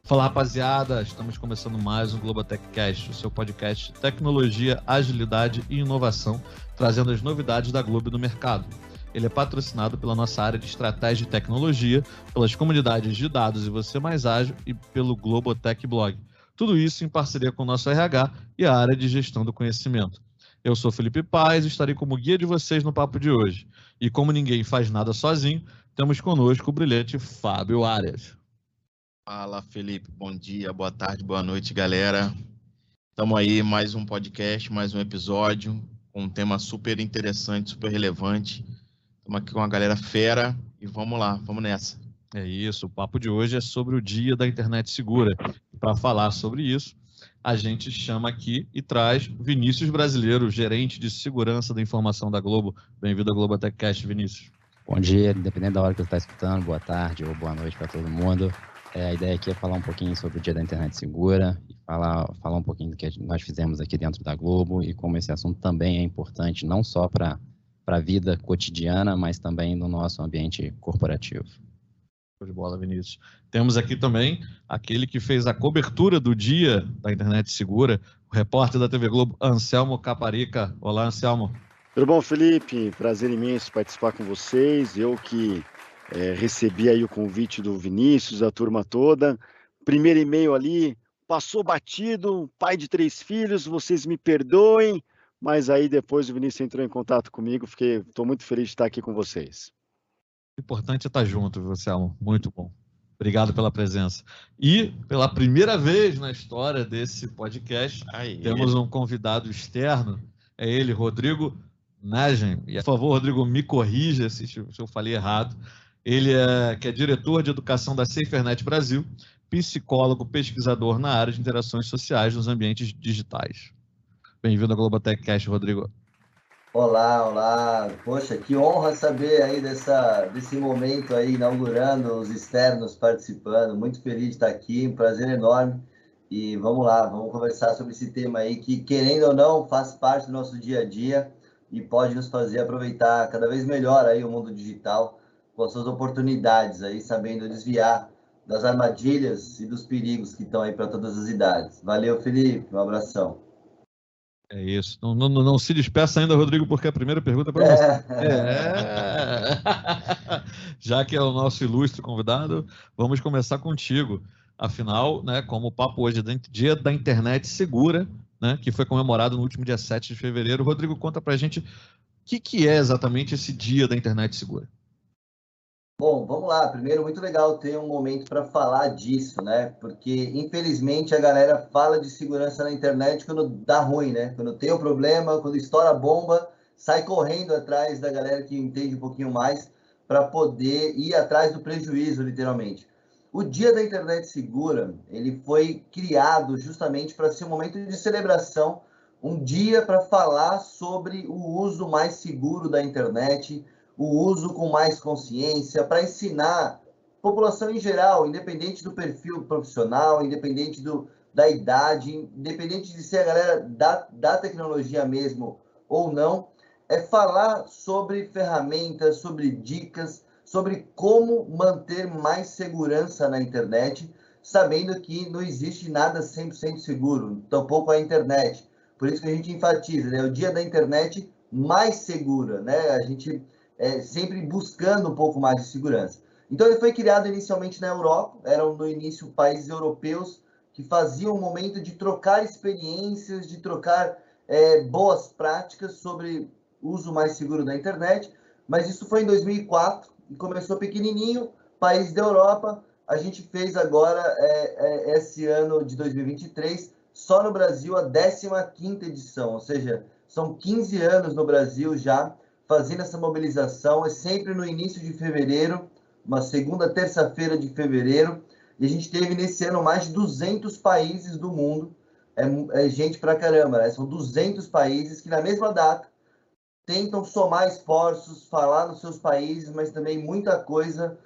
Fala, rapaziada, estamos começando mais um GloboTechCast, o seu podcast de tecnologia, agilidade e inovação, trazendo as novidades da Globo no mercado. Ele é patrocinado pela nossa área de estratégia e tecnologia, pelas comunidades de dados e Você Mais Ágil e pelo Globotech Blog. Tudo isso em parceria com o nosso RH e a área de gestão do conhecimento. Eu sou Felipe Paz e estarei como guia de vocês no papo de hoje. E como ninguém faz nada sozinho, temos conosco o brilhante Fábio Arias. Fala, Felipe. Bom dia, boa tarde, boa noite, galera. Estamos aí, mais um podcast, mais um episódio, com um tema super interessante, super relevante. Estamos aqui com uma galera fera e vamos lá, vamos nessa. É isso, o papo de hoje é sobre o Dia da Internet Segura. Para falar sobre isso, a gente chama aqui e traz Vinícius Brasileiro, gerente de segurança da informação da Globo. Bem-vindo ao GloboTechCast, Vinícius. Bom dia, independente da hora que você está escutando, boa tarde ou boa noite para todo mundo. A ideia aqui é falar um pouquinho sobre o Dia da Internet Segura e falar um pouquinho do que nós fizemos aqui dentro da Globo e como esse assunto também é importante, não só para a vida cotidiana, mas também no nosso ambiente corporativo. Show de bola, Vinícius. Temos aqui também aquele que fez a cobertura do Dia da Internet Segura, o repórter da TV Globo, Anselmo Caparica. Olá, Anselmo. Tudo bom, Felipe? Prazer imenso participar com vocês. Eu que recebi aí o convite do Vinícius, a turma toda. Primeiro e-mail ali, passou batido, pai de 3 filhos, vocês me perdoem, mas aí depois o Vinícius entrou em contato comigo, estou muito feliz de estar aqui com vocês. O importante é estar junto, Anselmo. Muito bom. Obrigado pela presença. E, pela primeira vez na história desse podcast, temos um convidado externo, é ele, Rodrigo Nagen. E, por favor, Rodrigo, me corrija se eu falei errado. Ele que é diretor de educação da SaferNet Brasil, psicólogo, pesquisador na área de interações sociais nos ambientes digitais. Bem-vindo ao GloboTechCast, Rodrigo. Olá. Poxa, que honra saber aí desse momento aí, inaugurando, os externos participando. Muito feliz de estar aqui, um prazer enorme. E vamos lá, vamos conversar sobre esse tema aí que, querendo ou não, faz parte do nosso dia a dia e pode nos fazer aproveitar cada vez melhor aí o mundo digital, com as suas oportunidades aí, sabendo desviar das armadilhas e dos perigos que estão aí para todas as idades. Valeu, Felipe, um abração. É isso. Não se despeça ainda, Rodrigo, porque a primeira pergunta é para você. Já que é o nosso ilustre convidado, vamos começar contigo. Afinal, né, como o papo hoje é Dia da Internet Segura, né, que foi comemorado no último dia 7 de fevereiro. Rodrigo, conta para a gente o que é exatamente esse Dia da Internet Segura. Bom, vamos lá. Primeiro, muito legal ter um momento para falar disso, né? Porque, infelizmente, a galera fala de segurança na internet quando dá ruim, né? Quando tem o problema, quando estoura a bomba, sai correndo atrás da galera que entende um pouquinho mais para poder ir atrás do prejuízo, literalmente. O Dia da Internet Segura, ele foi criado justamente para ser um momento de celebração, um dia para falar sobre o uso mais seguro da internet, o uso com mais consciência, para ensinar a população em geral, independente do perfil profissional, independente da idade, independente de ser a galera da tecnologia mesmo ou não, é falar sobre ferramentas, sobre dicas, sobre como manter mais segurança na internet, sabendo que não existe nada 100% seguro, tampouco a internet. Por isso que a gente enfatiza, né? O Dia da Internet mais segura, né? A gente sempre buscando um pouco mais de segurança. Então, ele foi criado inicialmente na Europa, eram no início países europeus que faziam um momento de trocar experiências, de trocar boas práticas sobre o uso mais seguro da internet, mas isso foi em 2004 e começou pequenininho, país da Europa. A gente fez agora, esse ano de 2023, só no Brasil, a 15ª edição, ou seja, são 15 anos no Brasil já, fazendo essa mobilização, é sempre no início de fevereiro, uma segunda terça-feira de fevereiro, e a gente teve nesse ano mais de 200 países do mundo, é gente pra caramba, né? São 200 países que na mesma data tentam somar esforços, falar nos seus países, mas também muita coisa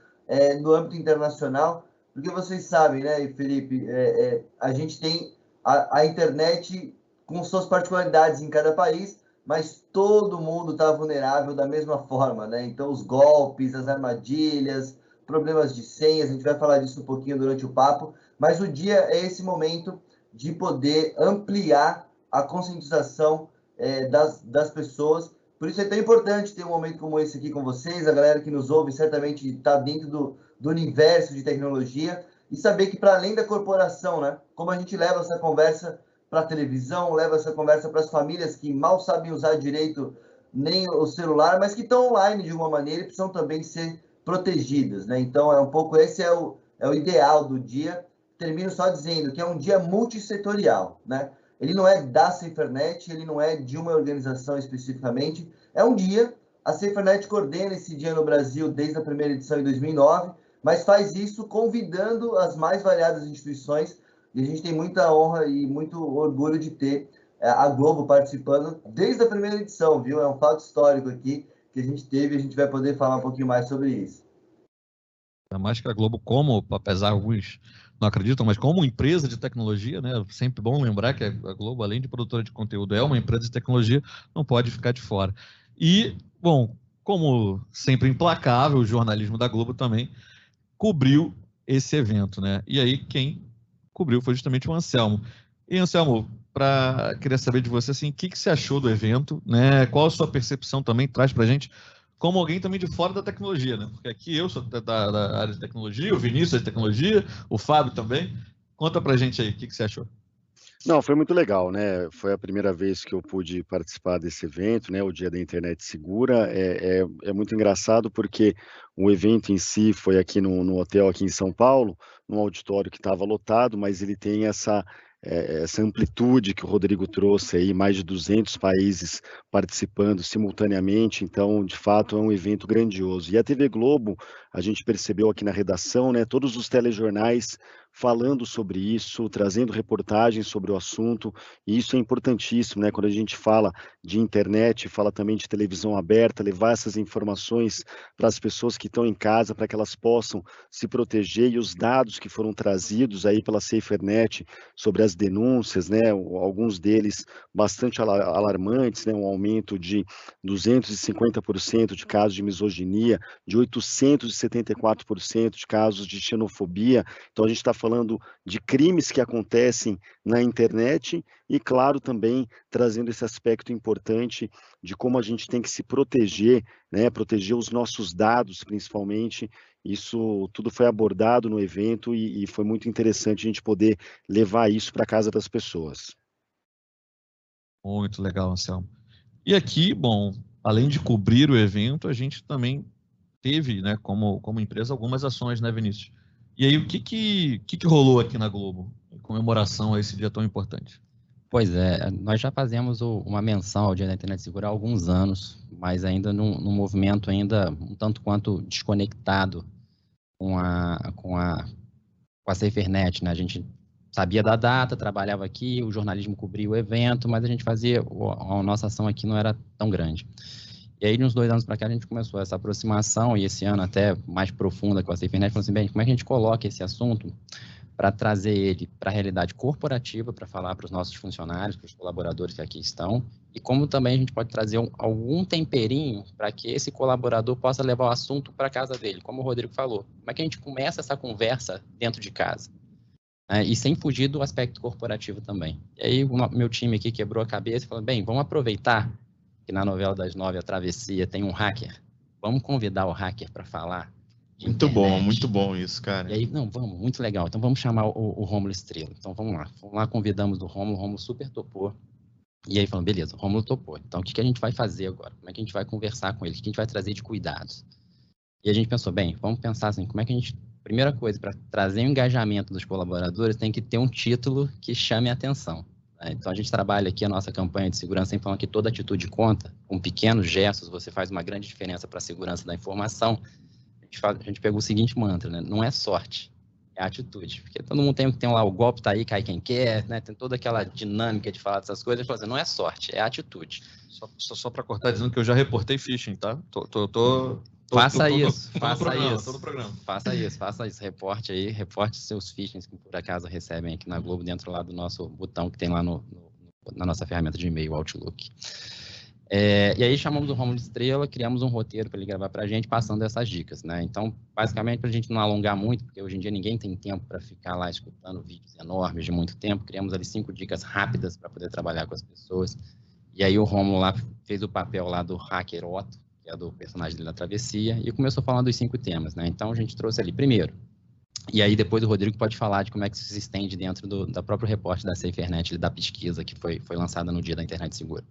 no âmbito internacional, porque vocês sabem, né, Felipe, a gente tem a internet com suas particularidades em cada país, mas todo mundo está vulnerável da mesma forma, né? Então, os golpes, as armadilhas, problemas de senhas, a gente vai falar disso um pouquinho durante o papo, mas o dia é esse momento de poder ampliar a conscientização das pessoas. Por isso é tão importante ter um momento como esse aqui com vocês, a galera que nos ouve certamente está dentro do universo de tecnologia, e saber que para além da corporação, né, como a gente leva essa conversa para a televisão, leva essa conversa para as famílias que mal sabem usar direito nem o celular, mas que estão online de alguma maneira e precisam também ser protegidas, né? Então, é um pouco esse é o ideal do dia. Termino só dizendo que é um dia multissetorial, né? Ele não é da SaferNet, ele não é de uma organização especificamente, é um dia, a SaferNet coordena esse dia no Brasil desde a primeira edição em 2009, mas faz isso convidando as mais variadas instituições, e a gente tem muita honra e muito orgulho de ter a Globo participando desde a primeira edição, viu? É um fato histórico aqui que a gente teve, e a gente vai poder falar um pouquinho mais sobre isso. Ainda mais que a Globo, como, apesar de alguns não acreditam, mas como empresa de tecnologia, né? Sempre bom lembrar que a Globo, além de produtora de conteúdo, é uma empresa de tecnologia, não pode ficar de fora. E, bom, como sempre implacável, o jornalismo da Globo também cobriu esse evento, né? E aí quem cobriu foi justamente o Anselmo. E, Anselmo, queria saber de você, assim, o que você achou do evento, né? Qual a sua percepção também, traz pra gente, como alguém também de fora da tecnologia, né? Porque aqui eu sou da área de tecnologia, o Vinícius é de tecnologia, o Fábio também. Conta pra gente aí, o que você achou? Não, foi muito legal, né? Foi a primeira vez que eu pude participar desse evento, né? O Dia da Internet Segura. É muito engraçado porque o evento em si foi aqui no hotel aqui em São Paulo, num auditório que estava lotado, mas ele tem essa amplitude que o Rodrigo trouxe aí, mais de 200 países participando simultaneamente, então, de fato, é um evento grandioso. E a TV Globo, a gente percebeu aqui na redação, né? Todos os telejornais falando sobre isso, trazendo reportagens sobre o assunto, e isso é importantíssimo, né? Quando a gente fala de internet, fala também de televisão aberta, levar essas informações para as pessoas que estão em casa, para que elas possam se proteger, e os dados que foram trazidos aí pela SaferNet sobre as denúncias, né? Alguns deles bastante alarmantes, né? Um aumento de 250% de casos de misoginia, de 874% de casos de xenofobia. Então a gente está falando de crimes que acontecem na internet e, claro, também trazendo esse aspecto importante de como a gente tem que se proteger, né? Proteger os nossos dados, principalmente. Isso tudo foi abordado no evento e foi muito interessante a gente poder levar isso para casa das pessoas. Muito legal, Anselmo. E aqui, bom, além de cobrir o evento, a gente também teve, né, como empresa, algumas ações, né, Vinícius? E aí, o que rolou aqui na Globo em comemoração a esse dia tão importante? Pois é, nós já fazemos uma menção ao Dia da Internet Segura há alguns anos, mas ainda num movimento ainda um tanto quanto desconectado com a SaferNet, né? A gente sabia da data, trabalhava aqui, o jornalismo cobria o evento, mas a gente fazia, a nossa ação aqui não era tão grande. E aí, uns 2 anos para cá, a gente começou essa aproximação, e esse ano até mais profunda com a SaferNet, falando assim, bem, como é que a gente coloca esse assunto para trazer ele para a realidade corporativa, para falar para os nossos funcionários, para os colaboradores que aqui estão, e como também a gente pode trazer algum temperinho para que esse colaborador possa levar o assunto para a casa dele, como o Rodrigo falou. Como é que a gente começa essa conversa dentro de casa? E sem fugir do aspecto corporativo também. E aí o meu time aqui quebrou a cabeça e falou, bem, vamos aproveitar que na novela das 9, A Travessia, tem um hacker. Vamos convidar o hacker para falar. Muito bom isso, cara. E aí, não, vamos, muito legal. Então vamos chamar o Rômulo Estrela. Então vamos lá, convidamos o Rômulo super topou. E aí falamos, beleza, o Rômulo topou. Então o que a gente vai fazer agora? Como é que a gente vai conversar com ele? O que a gente vai trazer de cuidados? E a gente pensou, bem, vamos pensar assim, como é que a gente... Primeira coisa, para trazer o engajamento dos colaboradores, tem que ter um título que chame a atenção. Né? Então a gente trabalha aqui a nossa campanha de segurança, sempre falando que toda atitude conta. Com pequenos gestos, você faz uma grande diferença para a segurança da informação. A gente pegou o seguinte mantra, né? Não é sorte, é atitude. Porque todo mundo tem lá, o golpe tá aí, cai quem quer, né? Tem toda aquela dinâmica de falar dessas coisas. Assim, não é sorte, é atitude. Só para cortar, dizendo que eu já reportei phishing, tá? Faça isso. Faça isso. Reporte seus phishings que por acaso recebem aqui na Globo, dentro lá do nosso botão que tem lá na nossa ferramenta de e-mail, Outlook. E aí chamamos o Rômulo Estrela, criamos um roteiro para ele gravar para a gente, passando essas dicas, né? Então, basicamente, para a gente não alongar muito, porque hoje em dia ninguém tem tempo para ficar lá escutando vídeos enormes de muito tempo, criamos ali 5 dicas rápidas para poder trabalhar com as pessoas. E aí o Rômulo lá fez o papel lá do hacker Otto, que é do personagem dele da Travessia, e começou falando dos 5 temas, né? Então, a gente trouxe ali primeiro. E aí depois o Rodrigo pode falar de como é que isso se estende dentro da próprio reporte da SaferNet, da pesquisa que foi lançada no Dia da Internet Segura.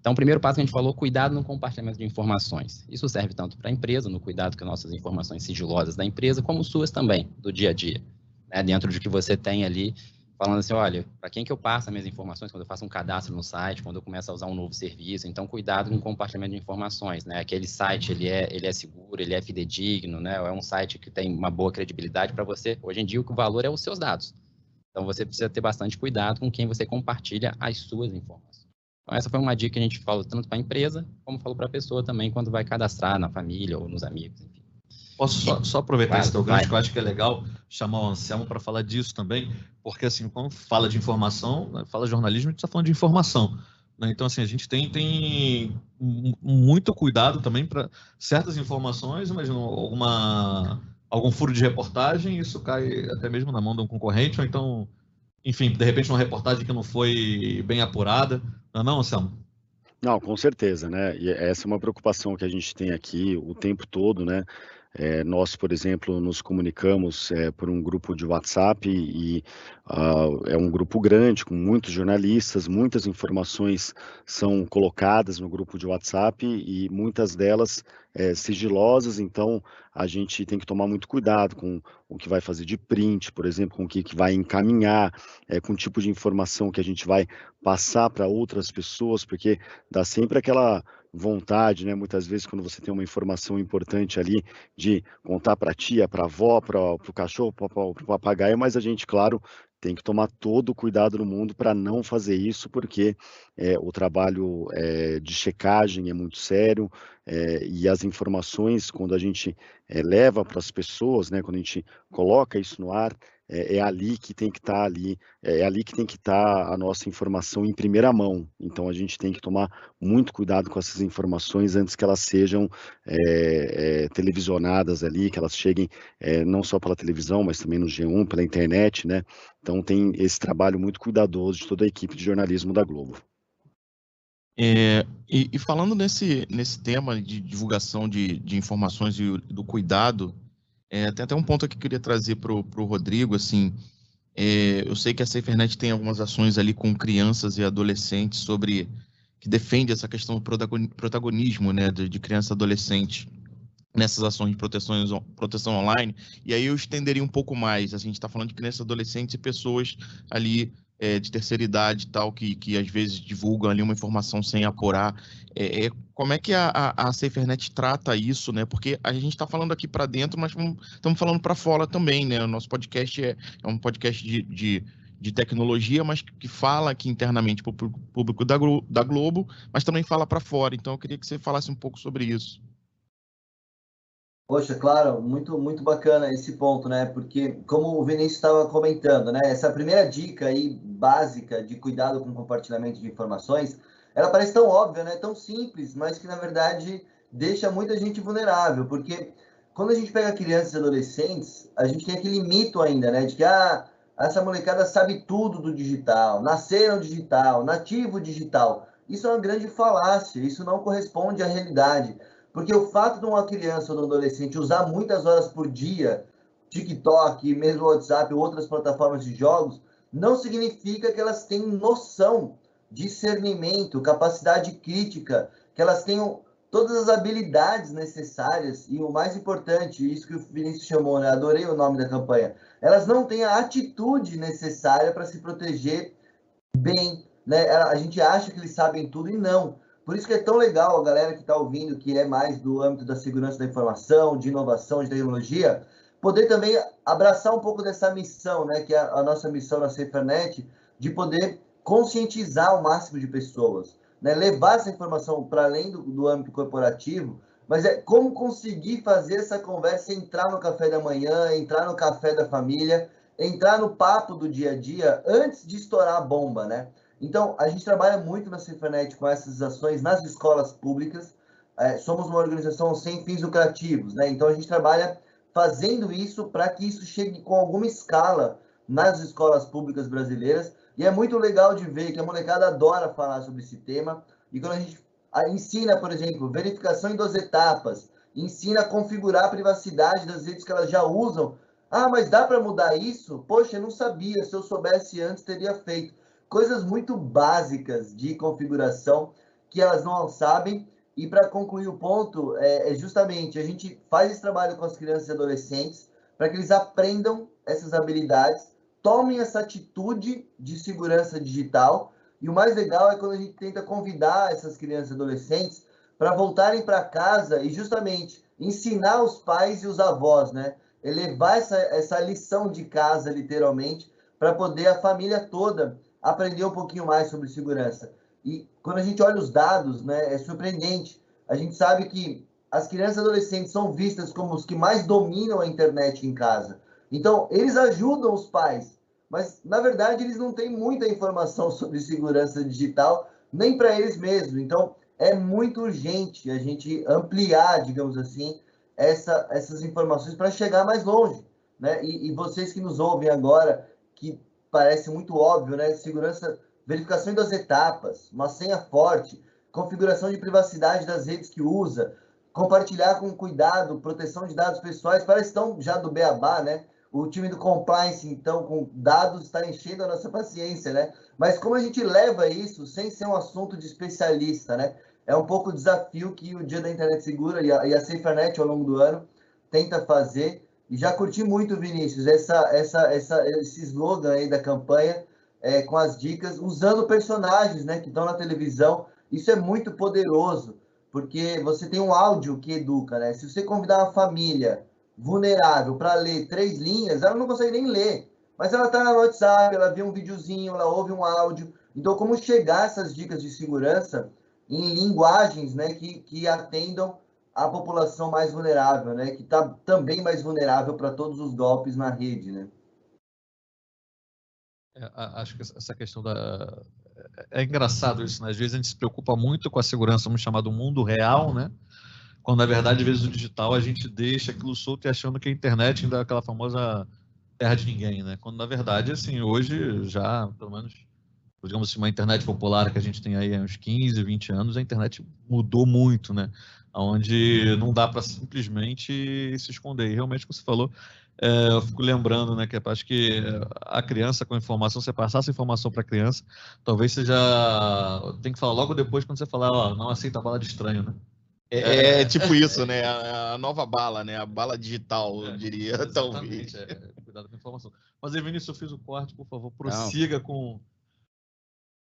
Então, o primeiro passo que a gente falou, cuidado no compartilhamento de informações. Isso serve tanto para a empresa, no cuidado com nossas informações sigilosas da empresa, como suas também, do dia a dia. Né? Dentro de que você tem ali, falando assim, olha, para quem que eu passo as minhas informações quando eu faço um cadastro no site, quando eu começo a usar um novo serviço. Então, cuidado com o compartilhamento de informações. Né? Aquele site, ele é seguro, ele é fidedigno, né? É um site que tem uma boa credibilidade para você. Hoje em dia, o valor é os seus dados. Então, você precisa ter bastante cuidado com quem você compartilha as suas informações. Então, essa foi uma dica que a gente falou tanto para a empresa, como falou para a pessoa também, quando vai cadastrar na família ou nos amigos, enfim. Posso só aproveitar esse teu Vai. gancho, que eu acho que é legal chamar o Anselmo para falar disso também, porque, assim, quando fala de informação, fala de jornalismo, a gente está falando de informação. Né? Então, assim, a gente tem muito cuidado também para certas informações, imagina algum furo de reportagem, isso cai até mesmo na mão de um concorrente, ou então, enfim, de repente uma reportagem que não foi bem apurada. Não, Anselmo? Não, com certeza, né? E essa é uma preocupação que a gente tem aqui o tempo todo, né? Nós, por exemplo, nos comunicamos por um grupo de WhatsApp e é um grupo grande, com muitos jornalistas, muitas informações são colocadas no grupo de WhatsApp e muitas delas sigilosas, então a gente tem que tomar muito cuidado com o que vai fazer de print, por exemplo, com o que vai encaminhar, com o tipo de informação que a gente vai passar para outras pessoas, porque dá sempre aquela vontade, né? Muitas vezes quando você tem uma informação importante ali de contar para a tia, para a avó, para o cachorro, para o papagaio, mas a gente, claro, tem que tomar todo o cuidado do mundo para não fazer isso, porque o trabalho de checagem é muito sério e as informações, quando a gente leva para as pessoas, né? Quando a gente coloca isso no ar, é ali que tem que estar é ali que tem que estar a nossa informação em primeira mão. Então a gente tem que tomar muito cuidado com essas informações antes que elas sejam televisionadas ali, que elas cheguem não só pela televisão, mas também no G1, pela internet, né? Então tem esse trabalho muito cuidadoso de toda a equipe de jornalismo da Globo. E falando nesse tema de divulgação de informações e do cuidado, tem até um ponto aqui que eu queria trazer para o Rodrigo, assim, eu sei que a SaferNet tem algumas ações ali com crianças e adolescentes que defende essa questão do protagonismo, né, de criança e adolescente nessas ações de proteção online, e aí eu estenderia um pouco mais, assim, a gente está falando de crianças, adolescentes e pessoas ali de terceira idade e tal, que às vezes divulgam ali uma informação sem apurar. Como é que a SaferNet trata isso, né? Porque a gente está falando aqui para dentro, mas estamos falando para fora também, né? O nosso podcast é um podcast de tecnologia, mas que fala aqui internamente para o público da Globo, mas também fala para fora. Então, eu queria que você falasse um pouco sobre isso. Poxa, claro, muito, muito bacana esse ponto, né? Porque, como o Vinícius estava comentando, né? Essa primeira dica aí, básica, de cuidado com o compartilhamento de informações, ela parece tão óbvia, né? Tão simples, mas que, na verdade, deixa muita gente vulnerável. Porque quando a gente pega crianças e adolescentes, a gente tem aquele mito ainda, né? De que, essa molecada sabe tudo do digital, nasceram digital, nativo digital. Isso é uma grande falácia, isso não corresponde à realidade. Porque o fato de uma criança ou de um adolescente usar muitas horas por dia TikTok, mesmo WhatsApp ou outras plataformas de jogos, não significa que elas tenham noção, discernimento, capacidade crítica, que elas tenham todas as habilidades necessárias e o mais importante, isso que o Vinícius chamou, né? Adorei o nome da campanha. Elas não têm a atitude necessária para se proteger bem, né? A gente acha que eles sabem tudo e não. Por isso que é tão legal a galera que está ouvindo, que é mais do âmbito da segurança da informação, de inovação, de tecnologia, poder também abraçar um pouco dessa missão, né, que é a nossa missão na SaferNet, de poder conscientizar o máximo de pessoas, né, levar essa informação para além do âmbito corporativo, mas é como conseguir fazer essa conversa entrar no café da manhã, entrar no café da família, entrar no papo do dia a dia antes de estourar a bomba, né? Então, a gente trabalha muito na Cifranet com essas ações nas escolas públicas. Somos uma organização sem fins lucrativos, né? Então, a gente trabalha fazendo isso para que isso chegue com alguma escala nas escolas públicas brasileiras. E é muito legal de ver que a molecada adora falar sobre esse tema. E quando a gente ensina, por exemplo, verificação em 2 etapas, ensina a configurar a privacidade das redes que elas já usam. Ah, mas dá para mudar isso? Poxa, eu não sabia. Se eu soubesse antes, teria feito. Coisas muito básicas de configuração que elas não sabem. E para concluir o ponto, justamente a gente faz esse trabalho com as crianças e adolescentes para que eles aprendam essas habilidades, tomem essa atitude de segurança digital. E o mais legal é quando a gente tenta convidar essas crianças e adolescentes para voltarem para casa e justamente ensinar os pais e os avós, né? Elevar essa lição de casa, literalmente, para poder a família toda aprender um pouquinho mais sobre segurança. E quando a gente olha os dados, né, é surpreendente. A gente sabe que as crianças e adolescentes são vistas como os que mais dominam a internet em casa. Então, eles ajudam os pais, mas, na verdade, eles não têm muita informação sobre segurança digital, nem para eles mesmos. Então, é muito urgente a gente ampliar, digamos assim, essas informações para chegar mais longe, né? E vocês que nos ouvem agora, que parece muito óbvio, né? Segurança, verificação em 2 etapas, uma senha forte, configuração de privacidade das redes que usa, compartilhar com cuidado, proteção de dados pessoais, parece tão já do beabá, né? O time do compliance, então, com dados, está enchendo a nossa paciência, né? Mas como a gente leva isso sem ser um assunto de especialista, né? É um pouco o desafio que o Dia da Internet Segura e a Cifranet, ao longo do ano, tenta fazer. E já curti muito, Vinícius, esse slogan aí da campanha, com as dicas, usando personagens, né, que estão na televisão. Isso é muito poderoso, porque você tem um áudio que educa, né? Se você convidar uma família vulnerável para ler 3 linhas, ela não consegue nem ler. Mas ela está no WhatsApp, ela vê um videozinho, ela ouve um áudio. Então, como chegar essas dicas de segurança em linguagens, né, que atendam a população mais vulnerável, né, que está também mais vulnerável para todos os golpes na rede, né? Acho que essa questão da... É engraçado isso, né? Às vezes a gente se preocupa muito com a segurança, vamos chamar do mundo real, né? Quando, na verdade, às vezes o digital a gente deixa aquilo solto e achando que a internet ainda é aquela famosa terra de ninguém, né? Quando, na verdade, assim, hoje já, pelo menos, digamos assim, uma internet popular que a gente tem aí há uns 15, 20 anos, a internet mudou muito, né? Onde não dá para simplesmente se esconder. E realmente, como você falou, eu fico lembrando, né, que acho que a criança com informação, você passar essa informação para a criança, talvez seja... Tem que falar logo depois, quando você falar, ó, não aceita bala de estranho, né? Tipo isso, né? A nova bala, né? A bala digital, eu diria, talvez. Cuidado com a informação. Mas, Vinícius, eu fiz o corte, por favor, prossiga com...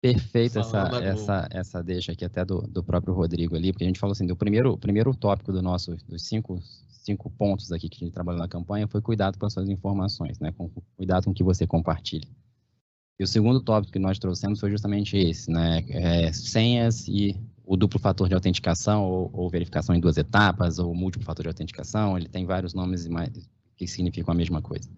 Perfeito essa deixa aqui até do próprio Rodrigo ali, porque a gente falou assim, do primeiro tópico dos 5 pontos aqui que a gente trabalhou na campanha foi cuidado com as suas informações, né? Cuidado com o que você compartilha. E o segundo tópico que nós trouxemos foi justamente esse, né? Senhas e o duplo fator de autenticação ou verificação em 2 etapas ou múltiplo fator de autenticação, ele tem vários nomes que significam a mesma coisa.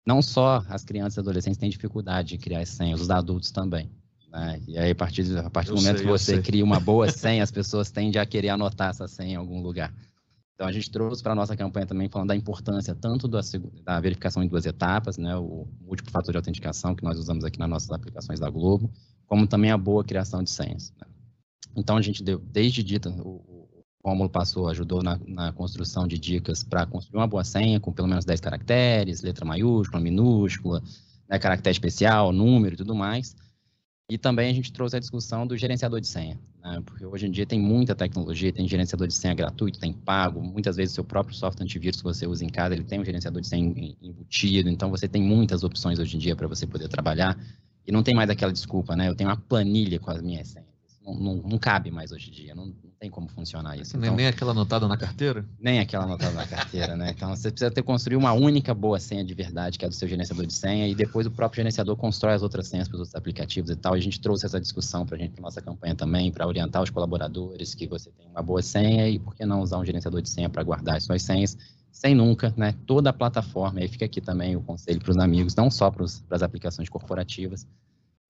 Não só as crianças e adolescentes têm dificuldade de criar as senhas, os adultos também. Né? E aí, a partir do momento que você cria uma boa senha, as pessoas tendem a querer anotar essa senha em algum lugar. Então, a gente trouxe para a nossa campanha também falando da importância tanto da verificação em 2 etapas, né, o múltiplo fator de autenticação que nós usamos aqui nas nossas aplicações da Globo, como também a boa criação de senhas. Né? Então, a gente deu, desde dita, o Rômulo ajudou na construção de dicas para construir uma boa senha com pelo menos 10 caracteres, letra maiúscula, minúscula, né, caractere especial, número e tudo mais. E também a gente trouxe a discussão do gerenciador de senha, né? Porque hoje em dia tem muita tecnologia, tem gerenciador de senha gratuito, tem pago, muitas vezes o seu próprio software antivírus que você usa em casa, ele tem um gerenciador de senha embutido, então você tem muitas opções hoje em dia para você poder trabalhar, e não tem mais aquela desculpa, né? Eu tenho uma planilha com as minhas senhas. Não cabe mais hoje em dia, não tem como funcionar isso. Então, nem aquela anotada na carteira? Nem aquela anotada na carteira, né? Então, você precisa construir uma única boa senha de verdade, que é do seu gerenciador de senha, e depois o próprio gerenciador constrói as outras senhas para os outros aplicativos e tal. E a gente trouxe essa discussão para a gente, para nossa campanha também, para orientar os colaboradores que você tem uma boa senha e por que não usar um gerenciador de senha para guardar as suas senhas, sem nunca, né? Toda a plataforma, aí fica aqui também o conselho para os amigos, não só para as aplicações corporativas,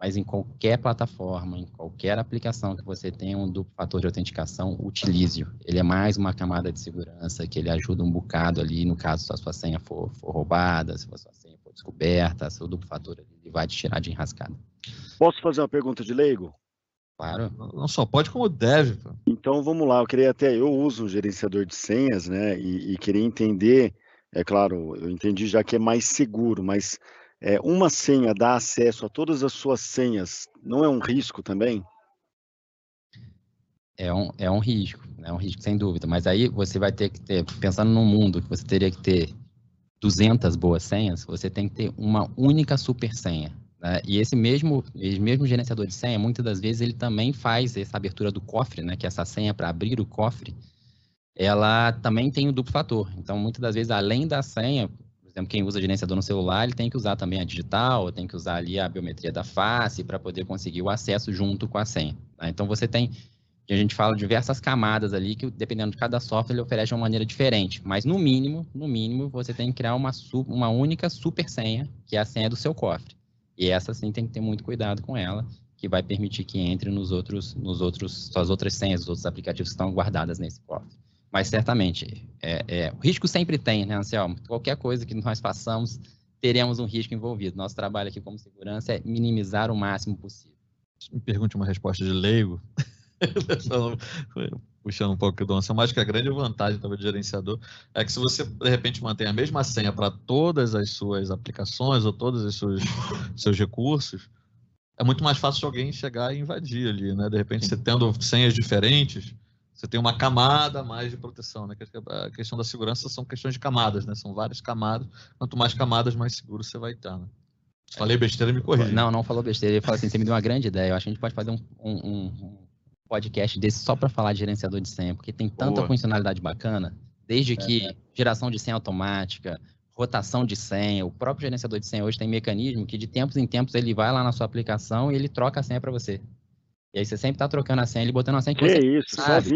Mas em qualquer plataforma, em qualquer aplicação que você tenha um duplo fator de autenticação, utilize-o. Ele é mais uma camada de segurança que ele ajuda um bocado ali, no caso, se a sua senha for roubada, se a sua senha for descoberta, seu duplo fator ele vai te tirar de enrascada. Posso fazer uma pergunta de leigo? Claro. Não só pode, como deve. Pô. Então, vamos lá. Eu uso um gerenciador de senhas, né? E queria entender, é claro, eu entendi já que é mais seguro, mas uma senha dá acesso a todas as suas senhas, não é um risco também? É um risco, né? Um risco sem dúvida. Mas aí você vai ter que ter, pensando num mundo que você teria que ter 200 boas senhas, você tem que ter uma única super senha. Né? E esse mesmo gerenciador de senha, muitas das vezes, ele também faz essa abertura do cofre, né? Que é essa senha para abrir o cofre, ela também tem o duplo fator. Então, muitas das vezes, além da senha, por exemplo, quem usa gerenciador no celular, ele tem que usar também a digital, tem que usar ali a biometria da face para poder conseguir o acesso junto com a senha. Né? Então, você tem, a gente fala diversas camadas ali, que dependendo de cada software, ele oferece uma maneira diferente. Mas, no mínimo, você tem que criar uma única super senha, que é a senha do seu cofre. E essa, sim, tem que ter muito cuidado com ela, que vai permitir que entre suas outras senhas, os outros aplicativos que estão guardadas nesse cofre. Mas, certamente, o risco sempre tem, né, Anselmo? Qualquer coisa que nós façamos, teremos um risco envolvido. Nosso trabalho aqui como segurança é minimizar o máximo possível. Me pergunte uma resposta de leigo, puxando um pouco do Anselmo, acho que a grande vantagem do gerenciador é que se você, de repente, mantém a mesma senha para todas as suas aplicações ou todos os seus recursos, é muito mais fácil de alguém chegar e invadir ali, né? De repente, você tendo senhas diferentes, você tem uma camada a mais de proteção, né? A questão da segurança são questões de camadas, né? São várias camadas. Quanto mais camadas, mais seguro você vai estar, né? Falei besteira, me corrija. Não falou besteira. Ele falou assim, você me deu uma grande ideia. Eu acho que a gente pode fazer um podcast desse só para falar de gerenciador de senha, porque tem tanta funcionalidade bacana, desde que geração de senha automática, rotação de senha, o próprio gerenciador de senha hoje tem mecanismo que de tempos em tempos ele vai lá na sua aplicação e ele troca a senha para você. E aí você sempre tá trocando a senha, ele botando a senha que você isso, sabe.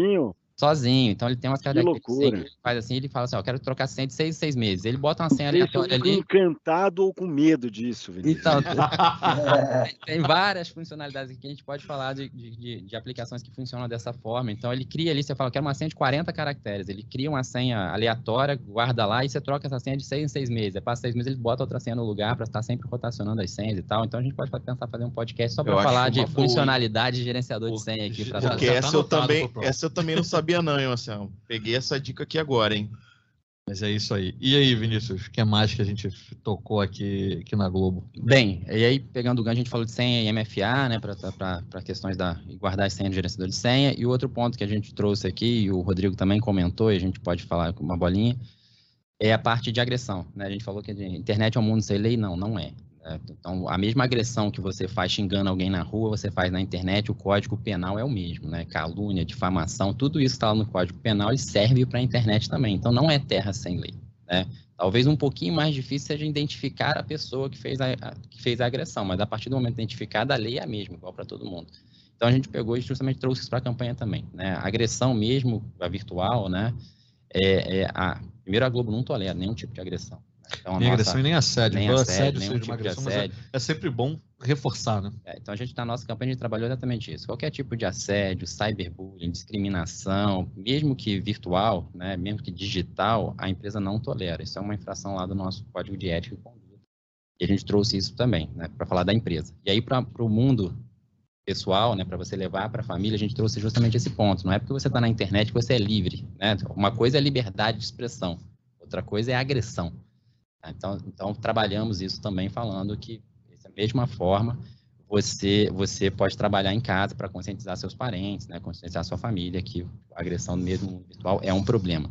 Sozinho? Então ele tem umas características. Ele faz assim, ele fala assim, ó, eu quero trocar a senha de 6 em 6 meses. Ele bota uma senha aleatória ali. Eu fico encantado ou com medo disso, Vinícius. Então, tem várias funcionalidades que a gente pode falar de aplicações que funcionam dessa forma. Então ele cria ali, você fala, eu quero uma senha de 40 caracteres. Ele cria uma senha aleatória, guarda lá e você troca essa senha de 6 em 6 meses. Passa 6 meses, ele bota outra senha no lugar para estar sempre rotacionando as senhas e tal. Então a gente pode pensar fazer um podcast só para falar de funcionalidade de gerenciador de senha aqui. Porque essa eu também não sabia não, hein, Marcelo? Peguei essa dica aqui agora, hein? Mas é isso aí. E aí, Vinícius, o que mais que a gente tocou aqui na Globo? Bem, e aí, pegando o gancho, a gente falou de senha e MFA, né, para questões guardar as senhas no gerenciador de senha. E o outro ponto que a gente trouxe aqui, e o Rodrigo também comentou, e a gente pode falar com uma bolinha, é a parte de agressão. Né? A gente falou que a internet é um mundo sem lei. Não é. Então, a mesma agressão que você faz xingando alguém na rua, você faz na internet, o código penal é o mesmo, né? Calúnia, difamação, tudo isso está lá no código penal e serve para a internet também. Então, não é terra sem lei, né? Talvez um pouquinho mais difícil seja identificar a pessoa que fez a agressão, mas a partir do momento identificada, a lei é a mesma, igual para todo mundo. Então, a gente pegou e justamente trouxe isso para a campanha também, né? A agressão mesmo, a virtual, né? Primeiro, a Globo não tolera nenhum tipo de agressão. Então, nem agressão e nem assédio. Nem assédio, nenhum seja tipo uma agressão, de assédio. É sempre bom reforçar, né? Então, a gente, na nossa campanha, a gente trabalhou exatamente isso. Qualquer tipo de assédio, cyberbullying, discriminação, mesmo que virtual, né, mesmo que digital, a empresa não tolera. Isso é uma infração lá do nosso Código de Ética e Conduta. E a gente trouxe isso também, né, para falar da empresa. E aí, para o mundo pessoal, né, para você levar para a família, a gente trouxe justamente esse ponto. Não é porque você está na internet que você é livre, né? Uma coisa é liberdade de expressão, outra coisa é agressão. Então, trabalhamos isso também falando que, da mesma forma, você pode trabalhar em casa para conscientizar seus parentes, né, conscientizar sua família que a agressão no mesmo virtual é um problema.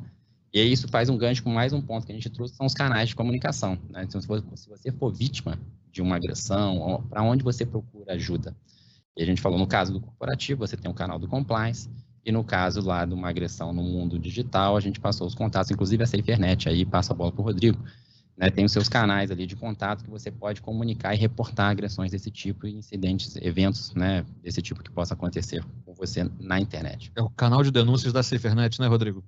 E aí isso faz um gancho com mais um ponto que a gente trouxe, são os canais de comunicação. Né? Então, se você for vítima de uma agressão, para onde você procura ajuda? E a gente falou, no caso do corporativo, você tem um canal do compliance, e no caso lá de uma agressão no mundo digital, a gente passou os contatos, inclusive a SaferNet, aí passa a bola para o Rodrigo, né, tem os seus canais ali de contato que você pode comunicar e reportar agressões desse tipo, incidentes, eventos, né, desse tipo que possa acontecer com você na internet. É o canal de denúncias da SaferNet, né, Rodrigo?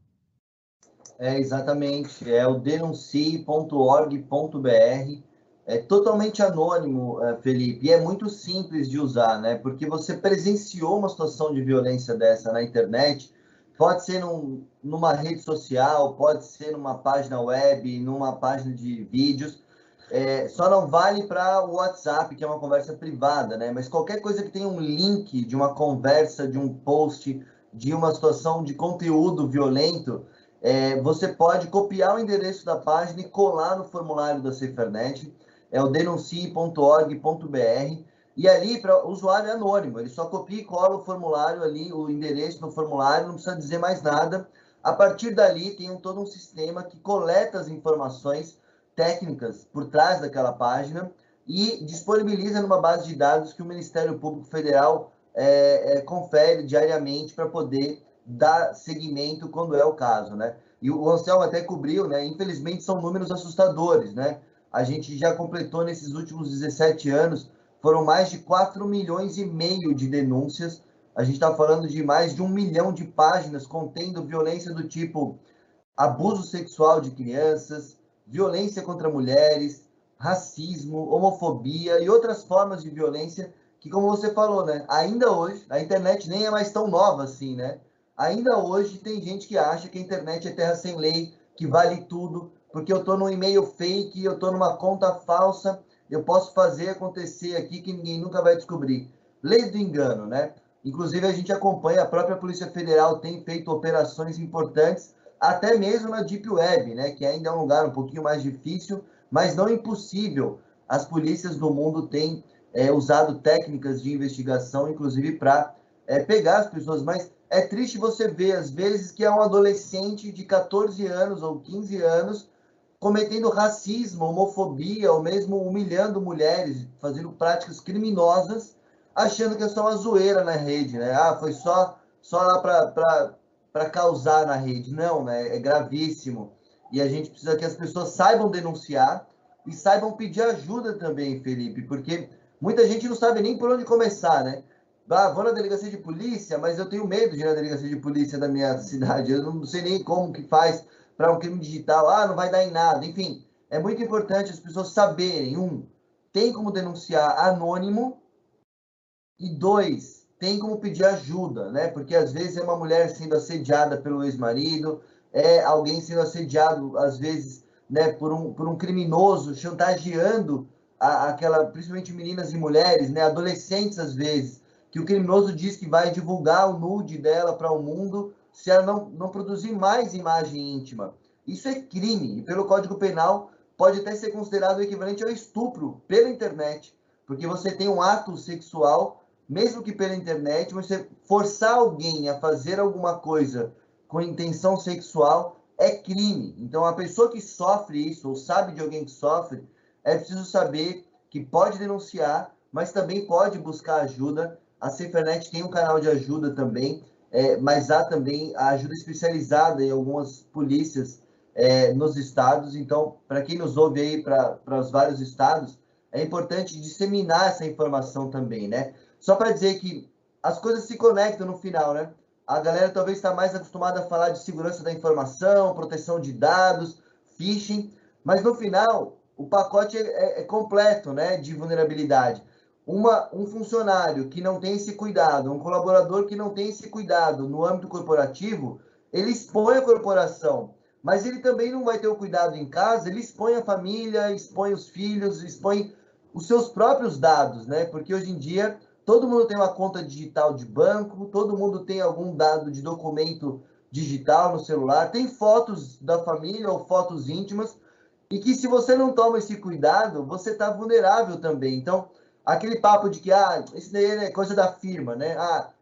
Exatamente. É o denuncie.org.br. É totalmente anônimo, Felipe, e é muito simples de usar, né? Porque você presenciou uma situação de violência dessa na internet, pode ser numa rede social, pode ser numa página web, numa página de vídeos, só não vale para o WhatsApp, que é uma conversa privada, né? Mas qualquer coisa que tenha um link de uma conversa, de um post, de uma situação de conteúdo violento, você pode copiar o endereço da página e colar no formulário da SaferNet, é o denuncie.org.br, e ali para o usuário é anônimo, ele só copia e cola o formulário ali, o endereço no formulário, não precisa dizer mais nada. A partir dali tem todo um sistema que coleta as informações técnicas por trás daquela página e disponibiliza numa base de dados que o Ministério Público Federal confere diariamente para poder dar seguimento quando é o caso, né? E o Anselmo até cobriu, né? Infelizmente são números assustadores, né? A gente já completou nesses últimos 17 anos, foram mais de 4,5 milhões de denúncias. A gente está falando de mais de 1 milhão de páginas contendo violência do tipo abuso sexual de crianças, violência contra mulheres, racismo, homofobia e outras formas de violência que, como você falou, né? Ainda hoje, a internet nem é mais tão nova assim, né? Ainda hoje tem gente que acha que a internet é terra sem lei, que vale tudo, porque eu estou num e-mail fake, eu estou numa conta falsa, eu posso fazer acontecer aqui que ninguém nunca vai descobrir. Lei do engano, né? Inclusive, a gente acompanha, a própria Polícia Federal tem feito operações importantes, até mesmo na Deep Web, né? Que ainda é um lugar um pouquinho mais difícil, mas não impossível. As polícias do mundo têm usado técnicas de investigação, inclusive para pegar as pessoas, mas é triste você ver, às vezes, que é um adolescente de 14 anos ou 15 anos cometendo racismo, homofobia, ou mesmo humilhando mulheres, fazendo práticas criminosas, achando que é só uma zoeira na rede, né? Ah, foi só lá para causar na rede. Não, né? É gravíssimo. E a gente precisa que as pessoas saibam denunciar e saibam pedir ajuda também, Felipe, porque muita gente não sabe nem por onde começar, né? Ah, vou na delegacia de polícia, mas eu tenho medo de ir na delegacia de polícia da minha cidade. Eu não sei nem como que faz para um crime digital. Ah, não vai dar em nada. Enfim, é muito importante as pessoas saberem, tem como denunciar anônimo, e 2, tem como pedir ajuda, né? Porque às vezes é uma mulher sendo assediada pelo ex-marido, é alguém sendo assediado, às vezes, né, por um criminoso, chantageando aquela, principalmente meninas e mulheres, né, adolescentes às vezes, que o criminoso diz que vai divulgar o nude dela para o mundo se ela não produzir mais imagem íntima. Isso é crime, e pelo Código Penal pode até ser considerado o equivalente ao estupro pela internet, porque você tem um ato sexual, mesmo que pela internet, você forçar alguém a fazer alguma coisa com intenção sexual é crime. Então, a pessoa que sofre isso, ou sabe de alguém que sofre, é preciso saber que pode denunciar, mas também pode buscar ajuda. A SaferNet tem um canal de ajuda também, mas há também a ajuda especializada em algumas polícias nos estados. Então, para quem nos ouve aí para os vários estados, é importante disseminar essa informação também, né? Só para dizer que as coisas se conectam no final, né? A galera talvez está mais acostumada a falar de segurança da informação, proteção de dados, phishing, mas no final o pacote é completo, né, de vulnerabilidade. Um funcionário que não tem esse cuidado, um colaborador que não tem esse cuidado no âmbito corporativo, ele expõe a corporação, mas ele também não vai ter o cuidado em casa, ele expõe a família, expõe os filhos, expõe os seus próprios dados, né? Porque hoje em dia todo mundo tem uma conta digital de banco, todo mundo tem algum dado de documento digital no celular, tem fotos da família ou fotos íntimas, e que se você não toma esse cuidado, você está vulnerável também. Então, aquele papo de que isso daí é coisa da firma, né?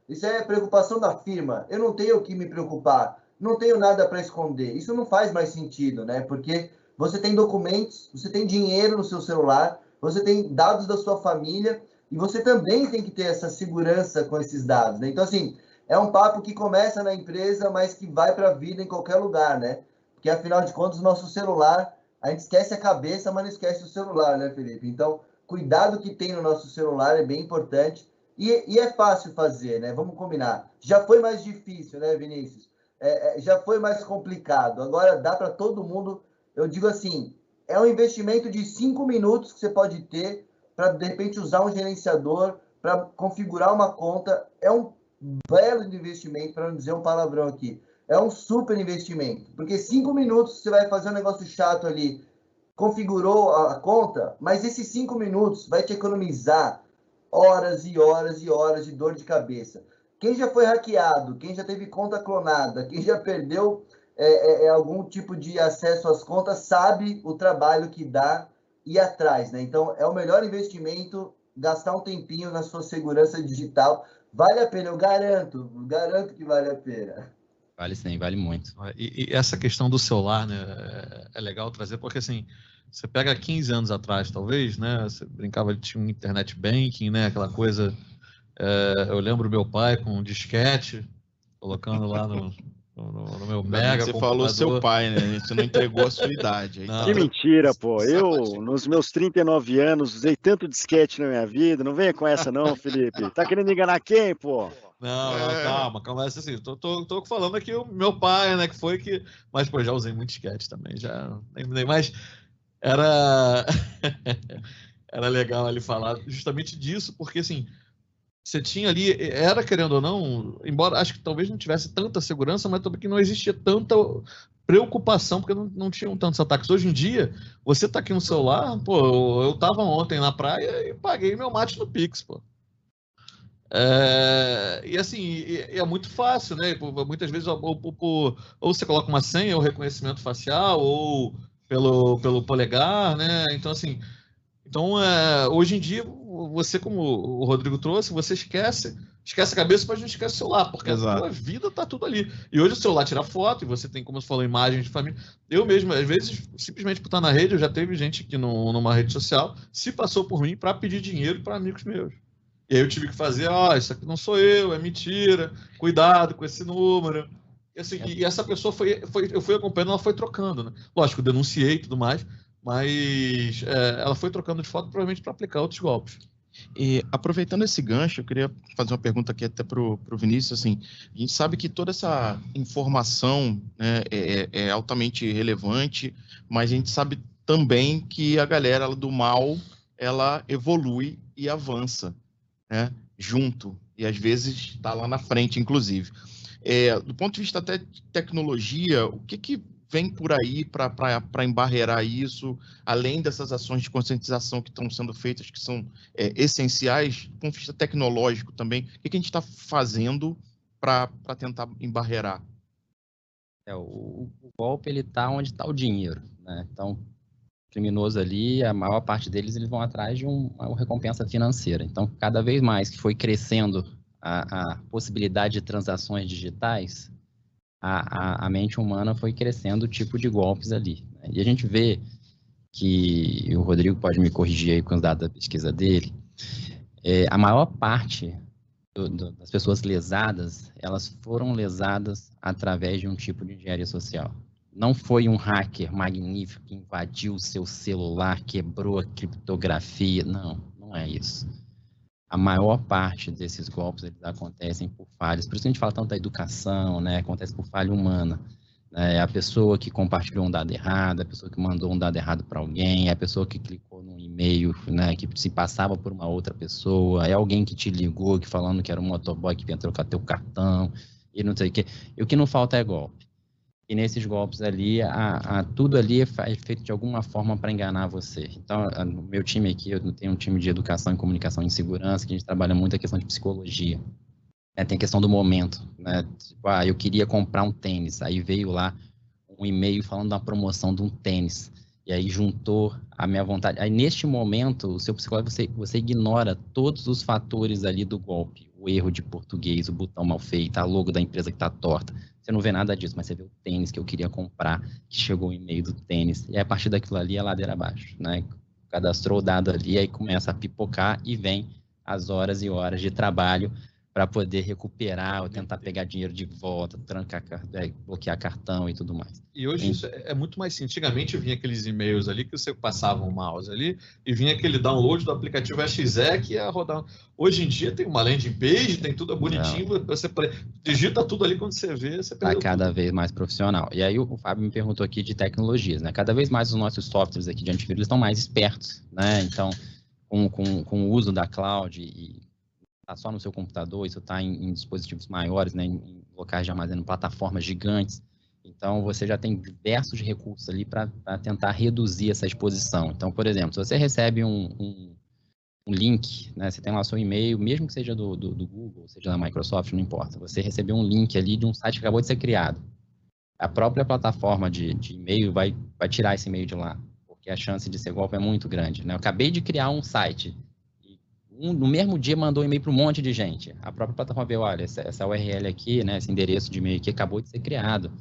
Isso é preocupação da firma, eu não tenho o que me preocupar, não tenho nada para esconder. Isso não faz mais sentido, né? Porque você tem documentos, você tem dinheiro no seu celular, você tem dados da sua família, e você também tem que ter essa segurança com esses dados, né? Então, assim, é um papo que começa na empresa, mas que vai para a vida em qualquer lugar, né? Porque, afinal de contas, o nosso celular, a gente esquece a cabeça, mas não esquece o celular, né, Felipe? Então, cuidado que tem no nosso celular é bem importante. E é fácil fazer, né? Vamos combinar. Já foi mais difícil, né, Vinícius? Já foi mais complicado. Agora dá para todo mundo. Eu digo assim, é um investimento de 5 minutos que você pode ter para, de repente, usar um gerenciador, para configurar uma conta. É um belo investimento, para não dizer um palavrão aqui. É um super investimento, porque 5 minutos você vai fazer um negócio chato ali, configurou a conta, mas esses 5 minutos vai te economizar horas e horas e horas de dor de cabeça. Quem já foi hackeado, quem já teve conta clonada, quem já perdeu algum tipo de acesso às contas, sabe o trabalho que dá ir atrás, né? Então, é o melhor investimento, gastar um tempinho na sua segurança digital. Vale a pena, eu garanto que vale a pena. Vale sim, vale muito. E essa questão do celular, né, é legal trazer, porque assim, você pega 15 anos atrás, talvez, né, você brincava, tinha um internet banking, né, aquela coisa, eu lembro meu pai com um disquete, colocando lá no meu mega Você computador. falou seu pai, né, você não entregou a sua idade. Aí Não. Que mentira, pô. Eu, nos meus 39 anos, usei tanto disquete na minha vida. Não venha com essa não, Felipe. Tá querendo enganar quem, pô? Não, calma, assim, tô falando aqui o meu pai, né, mas, pô, já usei muito disquete também, já, nem mais, era legal ali falar justamente disso, porque, assim, você tinha ali, era querendo ou não, embora acho que talvez não tivesse tanta segurança, mas também que não existia tanta preocupação, porque não tinham tantos ataques. Hoje em dia, você tá aqui no celular, pô, eu tava ontem na praia e paguei meu mate no Pix, pô. E assim, é muito fácil, né? Muitas vezes ou você coloca uma senha, ou reconhecimento facial, ou pelo polegar, né? Então, assim, hoje em dia, você, como o Rodrigo trouxe, você esquece a cabeça, mas não esquece o celular, porque Exato. a sua vida tá tudo ali. E hoje o celular tira foto, e você tem, como você falou, imagens de família. Eu mesmo, às vezes, simplesmente por estar na rede, eu já teve gente que numa rede social se passou por mim para pedir dinheiro para amigos meus. E aí eu tive que fazer, isso aqui não sou eu, é mentira, cuidado com esse número. E, assim, e essa pessoa eu fui acompanhando, ela foi trocando, né? Lógico, eu denunciei e tudo mais, mas ela foi trocando de foto provavelmente para aplicar outros golpes. E aproveitando esse gancho, eu queria fazer uma pergunta aqui até para o Vinícius, assim, a gente sabe que toda essa informação, né, é altamente relevante, mas a gente sabe também que a galera do mal, ela evolui e avança, né, junto, e às vezes está lá na frente, inclusive. Do ponto de vista até de tecnologia, o que vem por aí para embarrear isso, além dessas ações de conscientização que estão sendo feitas, que são essenciais, do ponto de vista tecnológico também, o que a gente está fazendo para tentar embarrear? O golpe, ele está onde está o dinheiro, né? Então, criminoso ali, a maior parte deles, eles vão atrás de uma recompensa financeira. Então, cada vez mais que foi crescendo a possibilidade de transações digitais, a mente humana foi crescendo o tipo de golpes ali. Né? E a gente vê que, e o Rodrigo pode me corrigir aí com os dados da pesquisa dele, a maior parte das pessoas lesadas, elas foram lesadas através de um tipo de engenharia social. Não foi um hacker magnífico que invadiu o seu celular, quebrou a criptografia. Não é isso. A maior parte desses golpes, eles acontecem por falhas. Por isso que a gente fala tanto da educação, né? Acontece por falha humana. É a pessoa que compartilhou um dado errado, a pessoa que mandou um dado errado para alguém, é a pessoa que clicou num e-mail, né, que se passava por uma outra pessoa, é alguém que te ligou, que falando que era um motoboy que vinha trocar teu cartão, e não sei o quê. E o que não falta é golpe. E nesses golpes ali, tudo ali é feito de alguma forma para enganar você. Então, no meu time aqui, eu tenho um time de educação e comunicação em segurança, que a gente trabalha muito a questão de psicologia. Tem a questão do momento, né? Tipo, eu queria comprar um tênis, aí veio lá um e-mail falando da promoção de um tênis, e aí juntou a minha vontade. Aí, neste momento, o seu psicólogo, você ignora todos os fatores ali do golpe, o erro de português, o botão mal feito, a logo da empresa que está torta. Você não vê nada disso, mas você vê o tênis que eu queria comprar, que chegou o e-mail do tênis, e a partir daquilo ali é ladeira abaixo, né? Cadastrou o dado ali, aí começa a pipocar e vem as horas e horas de trabalho para poder recuperar ou tentar pegar dinheiro de volta, bloquear cartão e tudo mais. E hoje isso é muito mais simples. Antigamente vinha aqueles e-mails ali que você passava o mouse ali e vinha aquele download do aplicativo EXE que ia rodar. Hoje em dia tem uma landing page, tem tudo bonitinho, você digita tudo ali quando você vê, você perdeu cada tudo. vez mais profissional. E aí o Fábio me perguntou aqui de tecnologias, né? Cada vez mais os nossos softwares aqui de antivírus estão mais espertos, né? Então, com o uso da cloud e está só no seu computador, isso está em dispositivos maiores, né, em locais de armazenamento, plataformas gigantes. Então, você já tem diversos recursos ali para tentar reduzir essa exposição. Então, por exemplo, se você recebe um link, né, você tem lá o seu e-mail, mesmo que seja do Google, seja da Microsoft, não importa. Você recebeu um link ali de um site que acabou de ser criado. A própria plataforma de e-mail vai tirar esse e-mail de lá, porque a chance de ser golpe é muito grande, né? Eu acabei de criar um site, no mesmo dia mandou um e-mail para um monte de gente. A própria plataforma vê, olha, essa URL aqui, né, esse endereço de e-mail aqui acabou de ser criado.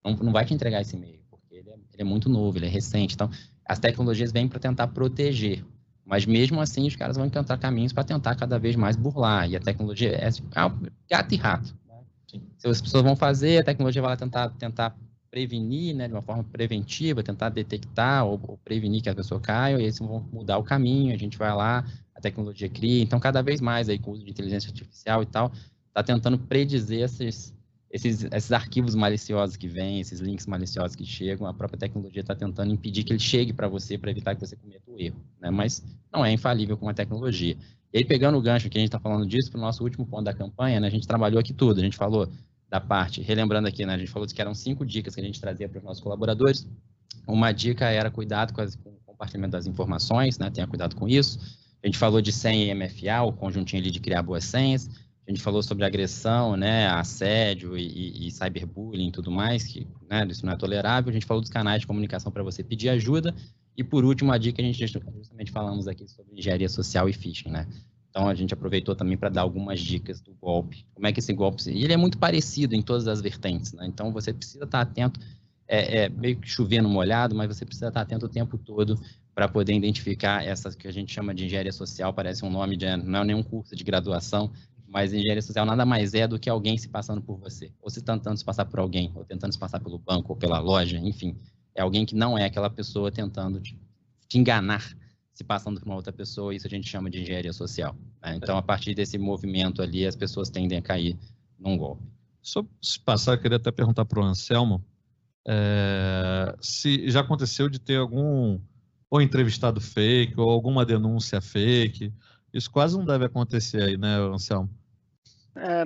Não vai te entregar esse e-mail, porque ele é muito novo, ele é recente. Então, as tecnologias vêm para tentar proteger, mas mesmo assim os caras vão encontrar caminhos para tentar cada vez mais burlar. E a tecnologia é gato e rato. Né? Se as pessoas vão fazer, a tecnologia vai lá tentar prevenir, né, de uma forma preventiva, tentar detectar ou prevenir que a pessoa caia, e eles vão mudar o caminho, a gente vai lá, a tecnologia cria. Então, cada vez mais aí com o uso de inteligência artificial e tal, está tentando predizer esses arquivos maliciosos que vêm, esses links maliciosos que chegam, a própria tecnologia está tentando impedir que ele chegue para você, para evitar que você cometa o erro, né? Mas não é infalível com a tecnologia. E aí, pegando o gancho que a gente está falando disso, para o nosso último ponto da campanha, né, a gente trabalhou aqui tudo, a gente falou da parte, relembrando aqui, né, a gente falou que eram 5 dicas que a gente trazia para os nossos colaboradores. Uma dica era cuidado com o compartilhamento das informações, né, tenha cuidado com isso. A gente falou de senha e MFA, o conjuntinho ali de criar boas senhas. A gente falou sobre agressão, né, assédio e cyberbullying e tudo mais, que, né, isso não é tolerável. A gente falou dos canais de comunicação para você pedir ajuda. E, por último, a dica, a gente justamente falamos aqui sobre engenharia social e phishing, né? Então, a gente aproveitou também para dar algumas dicas do golpe. Como é que esse golpe... E ele é muito parecido em todas as vertentes, né? Então, você precisa estar atento, meio que chover no molhado, mas você precisa estar atento o tempo todo para poder identificar essas que a gente chama de engenharia social, parece um nome, não é nenhum curso de graduação, mas engenharia social nada mais é do que alguém se passando por você, ou se tentando se passar por alguém, ou tentando se passar pelo banco, ou pela loja, enfim. É alguém que não é aquela pessoa tentando te enganar, se passando por uma outra pessoa, isso a gente chama de engenharia social. Né? Então, a partir desse movimento ali, as pessoas tendem a cair num golpe. Só se passar, eu queria até perguntar para o Anselmo se já aconteceu de ter algum ou entrevistado fake, ou alguma denúncia fake. Isso quase não deve acontecer aí, né, Anselmo?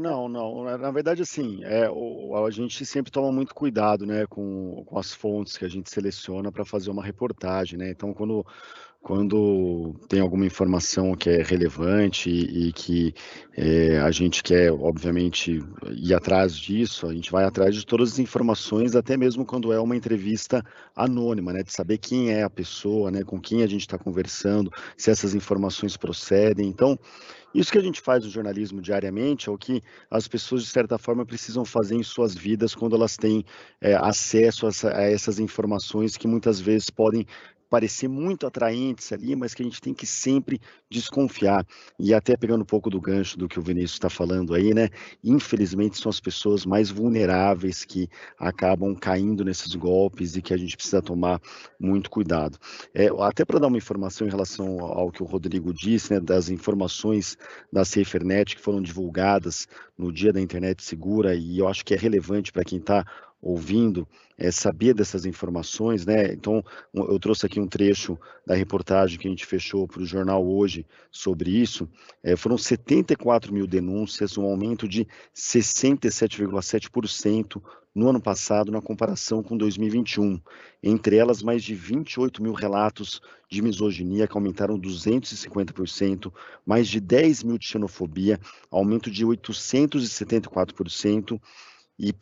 Não. Na verdade, assim, a gente sempre toma muito cuidado, né, com as fontes que a gente seleciona para fazer uma reportagem, né? Então, quando tem alguma informação que é relevante e que a gente quer, obviamente, ir atrás disso, a gente vai atrás de todas as informações, até mesmo quando é uma entrevista anônima, né, de saber quem é a pessoa, né, com quem a gente está conversando, se essas informações procedem. Então, isso que a gente faz no jornalismo diariamente é o que as pessoas, de certa forma, precisam fazer em suas vidas quando elas têm acesso a essas informações que muitas vezes podem parecer muito atraentes ali, mas que a gente tem que sempre desconfiar. E até pegando um pouco do gancho do que o Vinícius está falando aí, né? Infelizmente são as pessoas mais vulneráveis que acabam caindo nesses golpes e que a gente precisa tomar muito cuidado. Até para dar uma informação em relação ao que o Rodrigo disse, né? Das informações da SaferNet que foram divulgadas no Dia da Internet Segura, e eu acho que é relevante para quem está ouvindo, saber dessas informações, né? Então, eu trouxe aqui um trecho da reportagem que a gente fechou para o jornal hoje sobre isso. Foram 74 mil denúncias, um aumento de 67,7% no ano passado, na comparação com 2021. Entre elas, mais de 28 mil relatos de misoginia, que aumentaram 250%, mais de 10 mil de xenofobia, aumento de 874%, e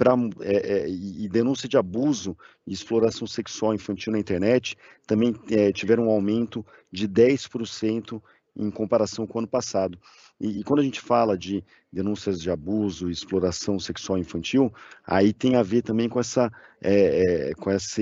denúncia de abuso e exploração sexual infantil na internet também tiveram um aumento de 10% em comparação com o ano passado. E quando a gente fala de denúncias de abuso e exploração sexual infantil, aí tem a ver também com esse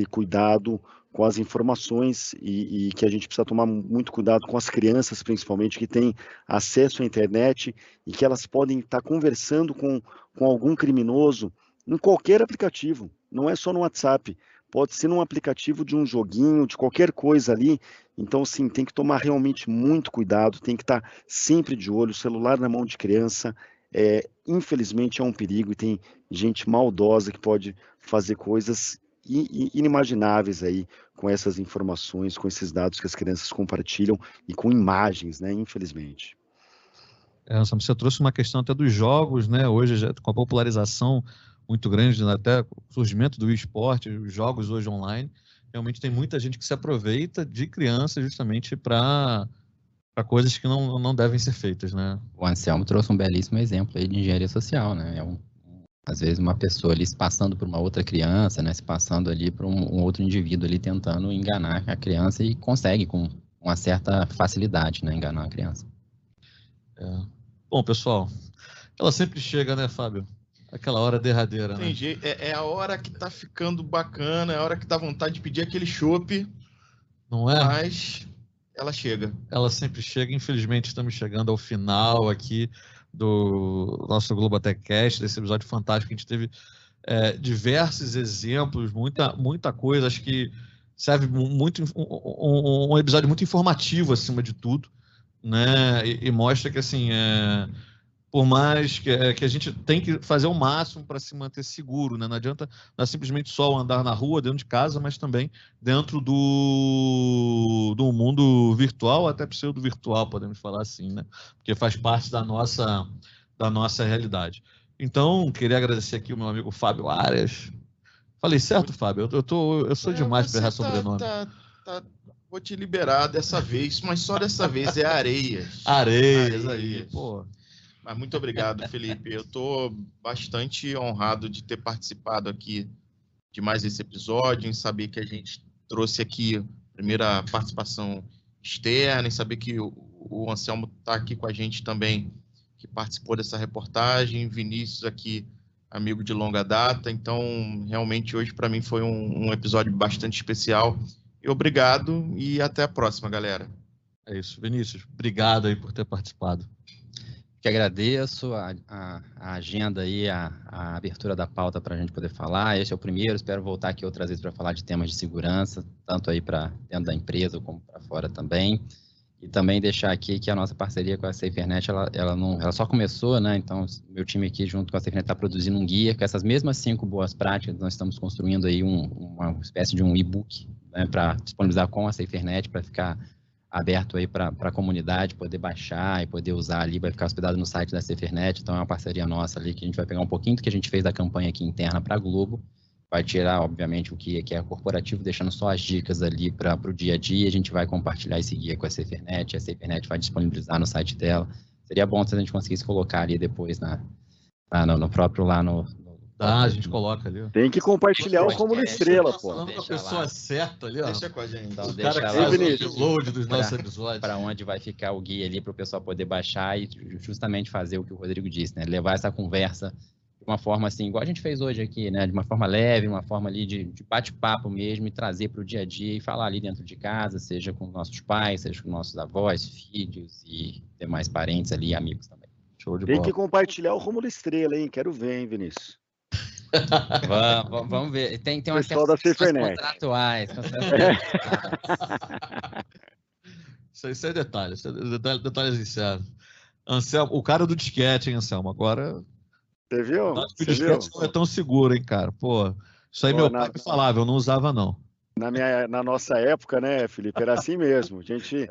cuidado com as informações e que a gente precisa tomar muito cuidado com as crianças, principalmente, que têm acesso à internet e que elas podem estar conversando com algum criminoso em qualquer aplicativo, não é só no WhatsApp, pode ser num aplicativo de um joguinho, de qualquer coisa ali. Então, sim, tem que tomar realmente muito cuidado, tem que estar sempre de olho, celular na mão de criança, infelizmente é um perigo e tem gente maldosa que pode fazer coisas inimagináveis aí com essas informações, com esses dados que as crianças compartilham e com imagens, né, infelizmente. Você trouxe uma questão até dos jogos, né? Hoje, já, com a popularização muito grande, né? Até o surgimento do esporte, os jogos hoje online, realmente tem muita gente que se aproveita de crianças justamente para coisas que não devem ser feitas, né? O Anselmo trouxe um belíssimo exemplo aí de engenharia social, né? Às vezes uma pessoa ali se passando por uma outra criança, né? Se passando ali por um outro indivíduo ali tentando enganar a criança e consegue com uma certa facilidade, né? Enganar a criança. Bom, pessoal, ela sempre chega, né, Fábio? Aquela hora derradeira, né? Entendi. É a hora que tá ficando bacana, é a hora que dá vontade de pedir aquele chopp. Não é? Mas ela chega. Ela sempre chega. Infelizmente, estamos chegando ao final aqui do nosso GloboTechCast, desse episódio fantástico. A gente teve diversos exemplos, muita coisa. Acho que serve muito um episódio muito informativo, acima de tudo, né? E mostra que, assim, por mais que a gente tem que fazer o máximo para se manter seguro, né? Não adianta, não é simplesmente só andar na rua, dentro de casa, mas também dentro do mundo virtual, até pseudo-virtual, podemos falar assim, né? Porque faz parte da nossa realidade. Então, queria agradecer aqui o meu amigo Fábio Arias. Falei certo, Fábio? Eu sou demais para errar sobrenome. Vou te liberar dessa vez, mas só dessa vez é Areias. Areias aí, pô. Mas muito obrigado, Felipe. Eu estou bastante honrado de ter participado aqui de mais esse episódio, em saber que a gente trouxe aqui a primeira participação externa, em saber que o Anselmo está aqui com a gente também, que participou dessa reportagem, Vinícius aqui, amigo de longa data. Então, realmente, hoje para mim foi um episódio bastante especial. E obrigado e até a próxima, galera. É isso, Vinícius. Obrigado aí por ter participado. Que agradeço a agenda aí, a abertura da pauta para a gente poder falar. Esse é o primeiro, espero voltar aqui outras vezes para falar de temas de segurança, tanto aí para dentro da empresa como para fora também. E também deixar aqui que a nossa parceria com a SaferNet, ela só começou, né? Então, meu time aqui junto com a SaferNet está produzindo um guia com essas mesmas 5 boas práticas. Nós estamos construindo aí uma espécie de um e-book, né, para disponibilizar com a SaferNet, para ficar aberto aí para a comunidade poder baixar e poder usar ali, vai ficar hospedado no site da SaferNet. Então é uma parceria nossa ali que a gente vai pegar um pouquinho do que a gente fez da campanha aqui interna para a Globo, vai tirar obviamente o que é corporativo, deixando só as dicas ali para o dia a dia. A gente vai compartilhar esse guia com a SaferNet vai disponibilizar no site dela. Seria bom se a gente conseguisse colocar ali depois no próprio lá no a gente coloca ali. Tem que compartilhar o Como Estrela, pô. Falando com a pessoa certa ali, ó. Deixa com a gente. Então, O deixa cara que lá faz o upload dos nossos episódios. para onde vai ficar o guia ali para o pessoal poder baixar e justamente fazer o que o Rodrigo disse, né? Levar essa conversa de uma forma assim, igual a gente fez hoje aqui, né? De uma forma leve, uma forma ali de bate-papo mesmo e trazer para o dia a dia e falar ali dentro de casa, seja com nossos pais, seja com nossos avós, filhos e demais parentes ali e amigos também. Show de Tem bola. que compartilhar o Rômulo Estrela, hein? Quero ver, hein, Vinícius? Vamos ver. Tem umas Pessoal da SaferNet. contratuais. Isso é detalhes iniciados. Anselmo, o cara do disquete, hein, Anselmo? Agora. Você viu? O disquete não é tão seguro, hein, cara? Pô, isso aí meu pai me falava, eu não usava, não. Na nossa época, né, Felipe, era assim mesmo. A gente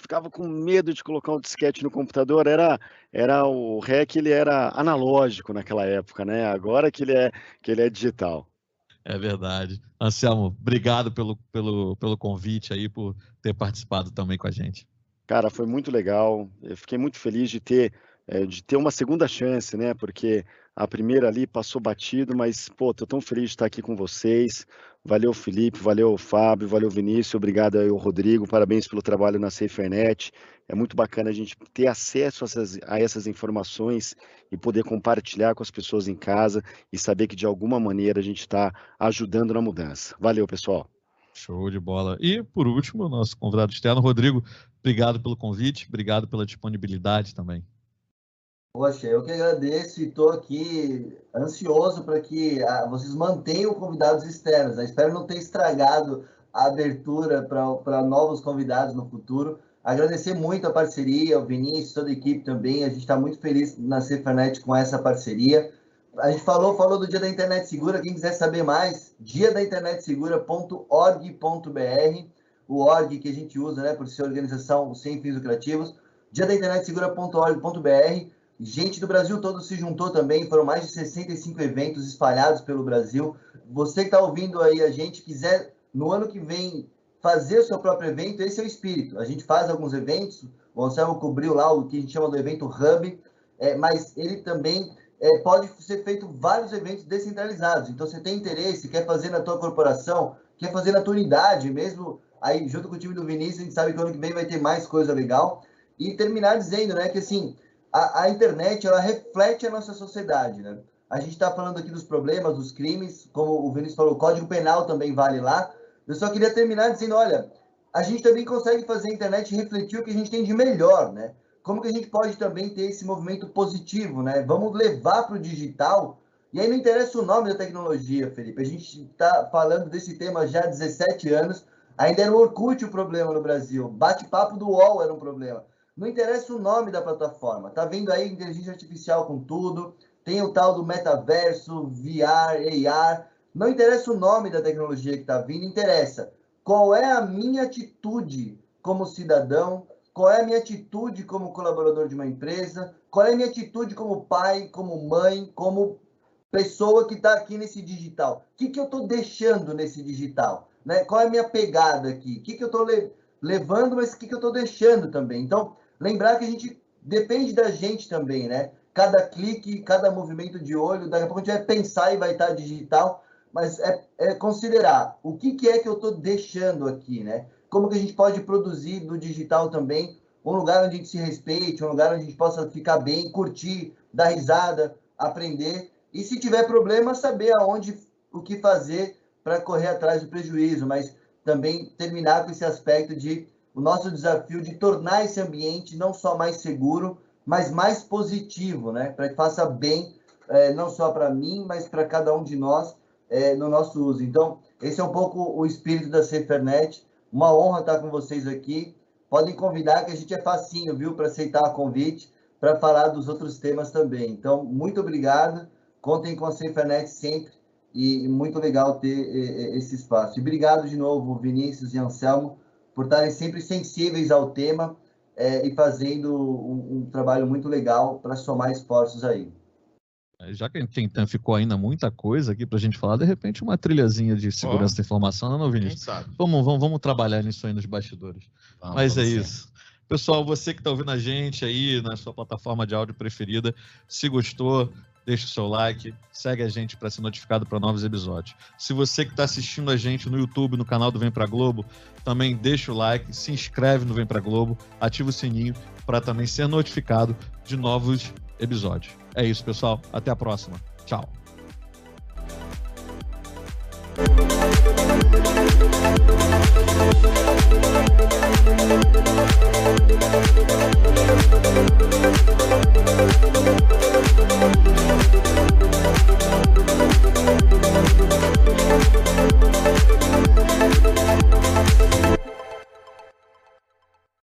ficava com medo de colocar um disquete no computador. Era o REC, ele era analógico naquela época, né? Agora que ele é digital. É verdade. Anselmo, obrigado pelo convite aí, por ter participado também com a gente. Cara, foi muito legal. Eu fiquei muito feliz de ter uma segunda chance, né? Porque a primeira ali passou batido, mas, pô, tô tão feliz de estar aqui com vocês. Valeu, Felipe, valeu, Fábio, valeu, Vinícius, obrigado aí, Rodrigo, parabéns pelo trabalho na SaferNet. É muito bacana a gente ter acesso a essas informações e poder compartilhar com as pessoas em casa e saber que, de alguma maneira, a gente está ajudando na mudança. Valeu, pessoal. Show de bola. E, por último, o nosso convidado externo, Rodrigo, obrigado pelo convite, obrigado pela disponibilidade também. Poxa, eu que agradeço e estou aqui ansioso para que vocês mantenham convidados externos, né? Espero não ter estragado a abertura para novos convidados no futuro. Agradecer muito a parceria, o Vinícius, toda a equipe também. A gente está muito feliz na Cefernet com essa parceria. A gente falou do Dia da Internet Segura. Quem quiser saber mais, diadainternetsegura.org.br, o org que a gente usa, né, por ser organização sem fins lucrativos, diadainternetsegura.org.br. Gente do Brasil todo se juntou também, foram mais de 65 eventos espalhados pelo Brasil. Você que está ouvindo aí a gente, quiser no ano que vem fazer o seu próprio evento, esse é o espírito. A gente faz alguns eventos, o Anselmo cobriu lá o que a gente chama do evento Hub, mas ele também pode ser feito vários eventos descentralizados. Então, você tem interesse, quer fazer na tua corporação, quer fazer na tua unidade, mesmo aí junto com o time do Vinícius, a gente sabe que o ano que vem vai ter mais coisa legal. E terminar dizendo, né, que assim, a internet, ela reflete a nossa sociedade, né? A gente está falando aqui dos problemas, dos crimes, como o Vinícius falou, o Código Penal também vale lá. Eu só queria terminar dizendo, olha, a gente também consegue fazer a internet refletir o que a gente tem de melhor, né? Como que a gente pode também ter esse movimento positivo, né? Vamos levar para o digital, e aí não interessa o nome da tecnologia, Felipe, a gente está falando desse tema já há 17 anos, ainda era o Orkut o problema no Brasil, bate-papo do UOL era um problema. Não interessa o nome da plataforma, tá vendo aí inteligência artificial com tudo, tem o tal do metaverso, VR, AR, não interessa o nome da tecnologia que está vindo, interessa qual é a minha atitude como cidadão, qual é a minha atitude como colaborador de uma empresa, qual é a minha atitude como pai, como mãe, como pessoa que está aqui nesse digital. O que eu estou deixando nesse digital? Né? Qual é a minha pegada aqui? O que eu estou levando, mas o que eu estou deixando também? Então, lembrar que a gente depende da gente também, né? Cada clique, cada movimento de olho, daqui a pouco a gente vai pensar e vai estar digital, mas considerar o que é que eu estou deixando aqui, né? Como que a gente pode produzir do digital também um lugar onde a gente se respeite, um lugar onde a gente possa ficar bem, curtir, dar risada, aprender, e se tiver problema, saber o que fazer para correr atrás do prejuízo, mas também terminar com esse aspecto de o nosso desafio de tornar esse ambiente não só mais seguro, mas mais positivo, né? Para que faça bem, não só para mim, mas para cada um de nós no nosso uso. Então, esse é um pouco o espírito da Cefernet. Uma honra estar com vocês aqui. Podem convidar, que a gente é facinho, viu, para aceitar o convite, para falar dos outros temas também. Então, muito obrigado. Contem com a Cefernet sempre. E muito legal ter esse espaço. E obrigado de novo, Vinícius e Anselmo, por estarem sempre sensíveis ao tema e fazendo um trabalho muito legal para somar esforços aí. Já que ficou ainda muita coisa aqui para a gente falar, de repente uma trilhazinha de segurança da informação, não, Vinícius? Quem sabe? Vamos trabalhar nisso aí nos bastidores. Mas é isso. Pessoal, você que está ouvindo a gente aí na sua plataforma de áudio preferida, se gostou, deixa o seu like, segue a gente para ser notificado para novos episódios. Se você que está assistindo a gente no YouTube, no canal do Vem Pra Globo, também deixa o like, se inscreve no Vem Pra Globo, ativa o sininho para também ser notificado de novos episódios. É isso, pessoal. Até a próxima. Tchau.